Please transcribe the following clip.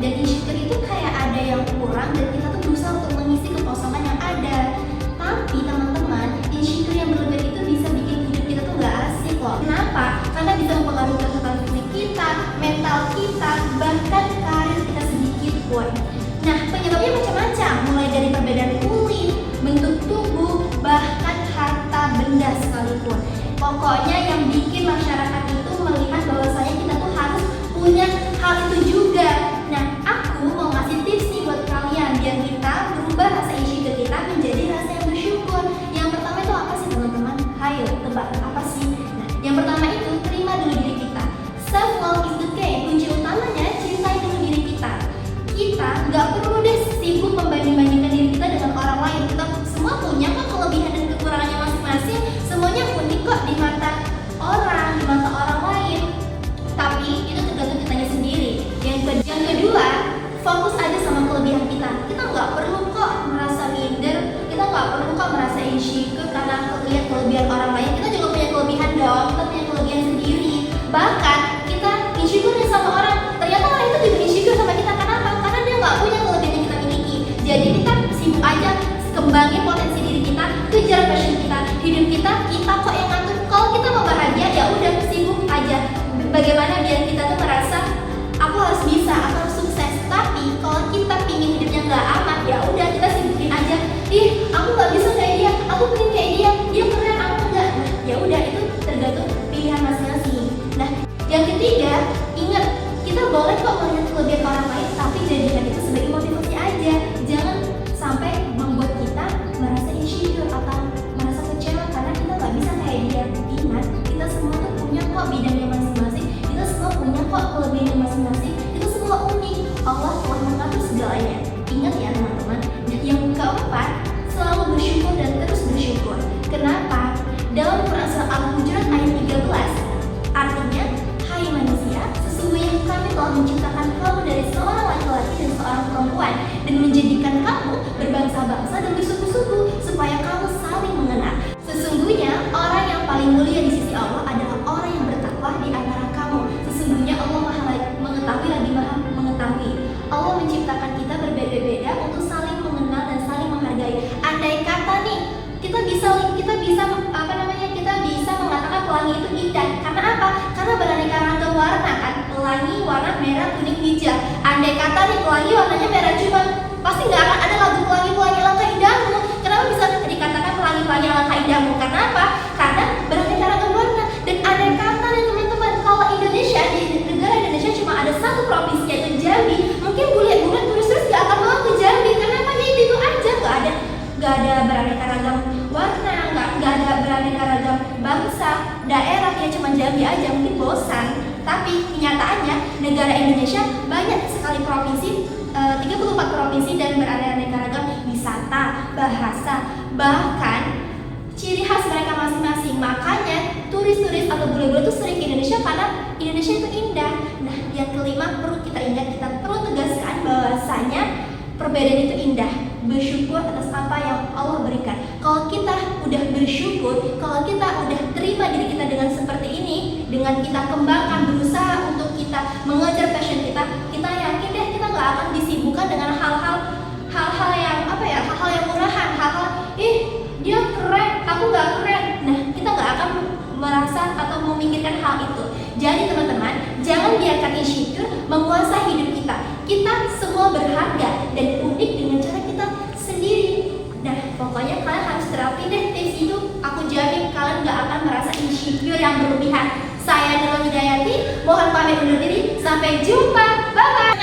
Dan insecure itu kayak ada yang kurang dan kita tuh berusaha untuk mengisi kekosongan yang ada. Tapi teman-teman, insecure yang berlebihan itu bisa bikin hidup kita tuh gak asik loh. Kenapa? Karena bisa mempengaruhi kesehatan fisik kita, mental kita, bahkan karir kita sedikit pun. Nah, penyebabnya macam-macam, mulai dari perbedaan kulit, bentuk tubuh, bahkan harta benda sekalipun. Pokoknya yang bikin masyarakat itu melihat bahwasanya kita tuh harus punya hal itu juga. Nah, aku mau ngasih tips nih buat kalian biar kita berubah rasa insecure kita menjadi rasa yang bersyukur. Yang pertama itu apa sih teman-teman? Hayo, tebak apa sih? Nah, yang pertama itu terima dulu diri kita. Self love is the key. Kunci utamanya cintai dulu diri kita. Kita nggak perlu deh sibuk membanding-bandingkan diri kita dengan orang lain. Kita semua punya kok kelebihan dan kekurangannya masing-masing. Semuanya unik kok di mata orang, di mata orang lain. Tapi itu tergantung kitanya sendiri. Yang kedua, fokus aja sama kelebihan kita. Kita nggak perlu kok merasa minder. Kita nggak perlu kok merasa insecure karena lihat kelebihan orang lain. Kita juga punya kelebihan dong. Kita punya kelebihan sendiri. Bahkan kita insecure sama orang. Ternyata orang itu juga insecure sama kita. Kenapa? Karena dia nggak punya kelebihan yang kita miliki. Jadi kita sibuk aja kembangin potensi diri kita, kejar passion kita, hidup kita kok yang ngatur. Kalau kita mau bahagia ya udah sibuk aja. Bagaimana biar kita tuh merasa aku harus bisa, aku harus sukses. Tapi kalau kita pingin hidupnya nggak aman, ya udah kita sibukin aja. Ih, aku nggak bisa kayak dia, aku pengen kayak dia keren, aku enggak. Nah, ya udah itu tergantung pilihan masing-masing. Nah, yang ketiga, ingat kita boleh kok melihat kelebihan orang lain, tapi jadikan itu sebagai motivasi aja. Jangan sampai membuat kita merasa insecure atau merasa kecewa karena kita nggak bisa kayak dia. Ingat, kita semua tuh punya kok bidangnya masing-masing. Kita semua punya kok kelebihannya masing-masing. Kita semua unik. Allah telah mengatur segalanya. Ingat ya teman-teman. Yang keempat, selalu bersyukur dan terus bersyukur. Kenapa? Dalam Quran surah Al-Hujurat ayat 13, artinya, hai manusia, sesungguhnya kami telah menciptakan kamu dari seorang laki-laki dan seorang perempuan dan menjadikan kamu berbangsa-bangsa dan bersuku-suku supaya kamu saling mengenal. Sesungguhnya orang yang paling mulia di sisi Allah adalah orang yang bertakwa di antara kamu. Sesungguhnya Allah Maha mengetahui lagi Maha mengetahui. Allah menciptakan kita berbeda-beda untuk saling mengenal dan saling menghargai. Andai kata nih kita bisa mengatakan pelangi itu indah. Karena apa? Karena beraneka ragam warna kan. Pelangi warna merah, kuning, hijau. Andai kata nih pelangi warnanya merah cuma, pasti nggak akan ada lagu pelangi-pelangi alangkah indahmu. Kenapa bisa dikatakan pelangi-pelangi alangkah indahmu? Karena apa? Karena beraneka ragam warna. Dan andai kata nih teman-teman, kalau Indonesia, di negara Indonesia cuma ada satu provinsi yaitu Jambi, mungkin bule-bule turis-turis nggak akan mau ke Jambi. Kenapa? Ya itu aja, nggak ada beraneka ragam warna, nggak ada beraneka ragam bangsa, daerah, ya cuma Jambi aja, mungkin bosan. Tapi kenyataannya negara Indonesia banyak sekali provinsi, 34 provinsi dan beraneka ragam wisata, bahasa, bahkan ciri khas mereka masing-masing. Makanya turis-turis atau bule-bule itu sering ke Indonesia karena Indonesia itu indah. Nah, yang kelima perlu kita ingat, kita perlu tegaskan bahwasanya perbedaan itu indah. Bersyukur atas apa yang Allah berikan. Kalau kita udah bersyukur, kalau kita udah terima diri kita dengan seperti ini, dengan kita kembangkan, berusaha untuk kita mengejar passion kita yakin deh kita nggak akan disibukkan dengan hal-hal yang hal-hal yang murahan, hal-hal dia keren, aku nggak keren. Nah, kita nggak akan merasa atau memikirkan hal itu. Jadi teman-teman, jangan biarkan insecure menguasai hidup kita. Kita semua berharga dan unik dengan cara kita sendiri. Nah, pokoknya kalian harus terapin deh tips itu. Aku jamin kalian nggak akan merasa insecure yang berlebihan. Saya Nurul Hidayati, mohon pamit undur diri. Sampai jumpa, bye bye.